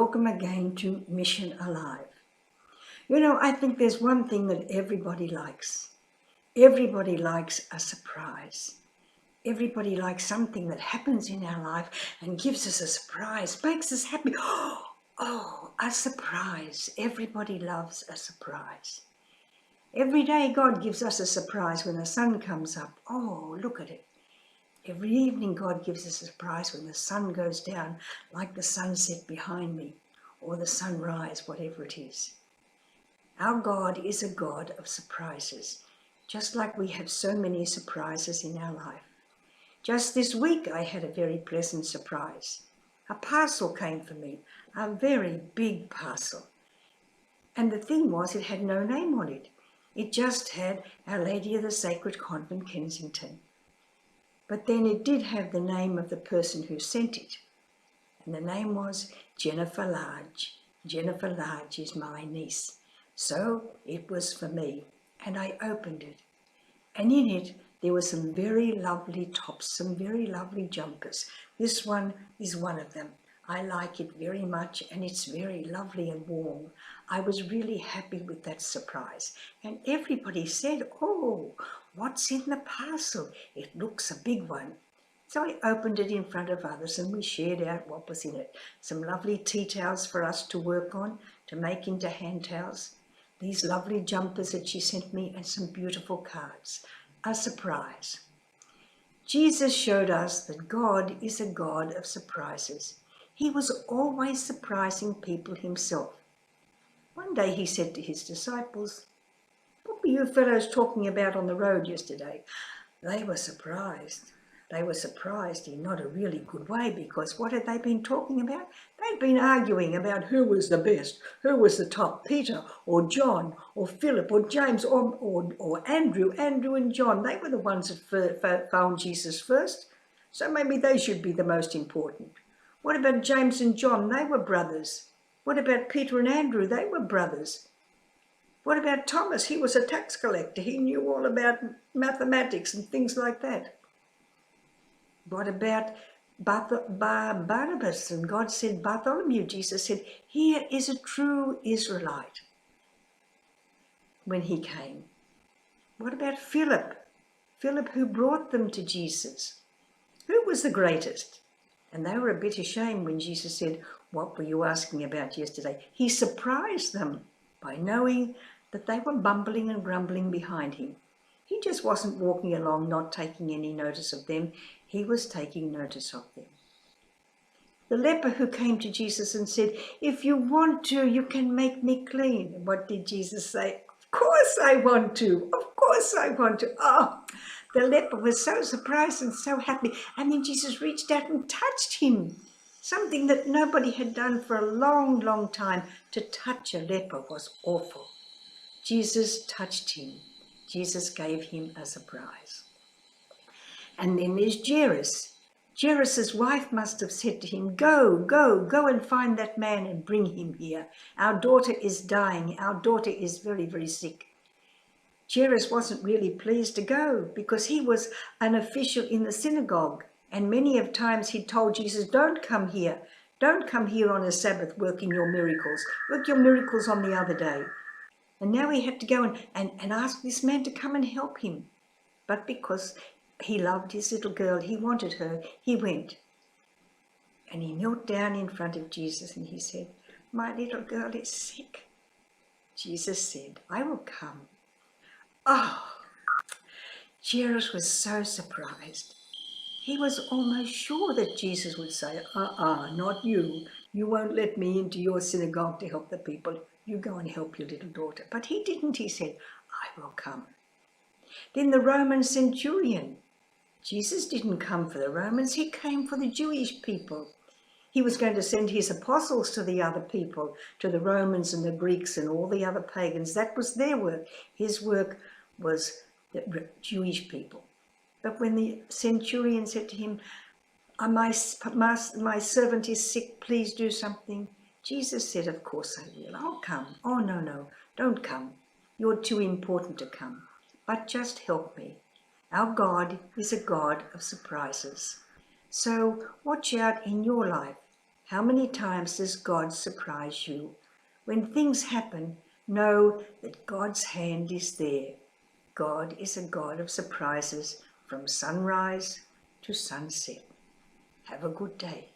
welcome again to Mission Alive. I think there's one thing that everybody likes. Everybody likes a surprise. Everybody likes something that happens in our life and gives us a surprise, makes us happy. Oh, a surprise. Everybody loves a surprise. Every day God gives us a surprise when the sun comes up. Oh, look at it. Every evening God gives us a surprise when the sun goes down, like the sunset behind me, or the sunrise, whatever it is. Our God is a God of surprises, just like we have so many surprises in our life. Just this week I had a very pleasant surprise. A parcel came for me, a very big parcel. And the thing was, it had no name on it. It just had Our Lady of the Sacred Convent, Kensington. But then it did have the name of the person who sent it. And the name was Jennifer Large. Jennifer Large is my niece. So it was for me. And I opened it. And in it, there were some very lovely tops, some very lovely jumpers. This one is one of them. I like it very much, and it's very lovely and warm. I was really happy with that surprise. And everybody said, "Oh, what's in the parcel? It looks a big one." So I opened it in front of others and we shared out what was in it. Some lovely tea towels for us to work on, to make into hand towels. These lovely jumpers that she sent me, and some beautiful cards. A surprise. Jesus showed us that God is a God of surprises. He was always surprising people himself. One day he said to his disciples, "What were you fellows talking about on the road yesterday?" They were surprised. They were surprised in not a really good way, because what had they been talking about? They'd been arguing about who was the best, who was the top, Peter or John or Philip or James or Andrew. Andrew and John, they were the ones that found Jesus first. So maybe they should be the most important. What about James and John? They were brothers. What about Peter and Andrew? They were brothers. What about Thomas? He was a tax collector. He knew all about mathematics and things like that. What about Barnabas? And God said, Bartholomew, Jesus said, "Here is a true Israelite," when he came. What about Philip? Philip, who brought them to Jesus. Who was the greatest? And they were a bit ashamed when Jesus said, "What were you asking about yesterday?" He surprised them by knowing that they were bumbling and grumbling behind him. He just wasn't walking along not taking any notice of them. He was taking notice of them. The leper who came to Jesus and said, "If you want to, you can make me clean." What did Jesus say? "Of course I want to. Of course I want to." Oh, the leper was so surprised and so happy. And then Jesus reached out and touched him. Something that nobody had done for a long, long time. To touch a leper was awful. Jesus touched him. Jesus gave him a surprise. And then there's Jairus. Jairus' wife must have said to him, go and find that man and bring him here. Our daughter is dying. Our daughter is very, very sick." Jairus wasn't really pleased to go, because he was an official in the synagogue. And many of times he told Jesus, "Don't come here. Don't come here on a Sabbath working your miracles. Work your miracles on the other day." And now he had to go and ask this man to come and help him. But because he loved his little girl, he wanted her, he went. And he knelt down in front of Jesus and he said, "My little girl is sick." Jesus said, "I will come." Oh, Jairus was so surprised. He was almost sure that Jesus would say, "Not you. You won't let me into your synagogue to help the people. You go and help your little daughter." But he didn't. He said, "I will come." Then the Roman centurion. Jesus didn't come for the Romans. He came for the Jewish people. He was going to send his apostles to the other people, to the Romans and the Greeks and all the other pagans. That was their work. His work was the Jewish people. But when the centurion said to him, my servant is sick, please do something," Jesus said, "Of course I will. I'll come." "Oh, no, don't come. You're too important to come. But just help me." Our God is a God of surprises. So watch out in your life. How many times does God surprise you? When things happen, know that God's hand is there. God is a God of surprises from sunrise to sunset. Have a good day.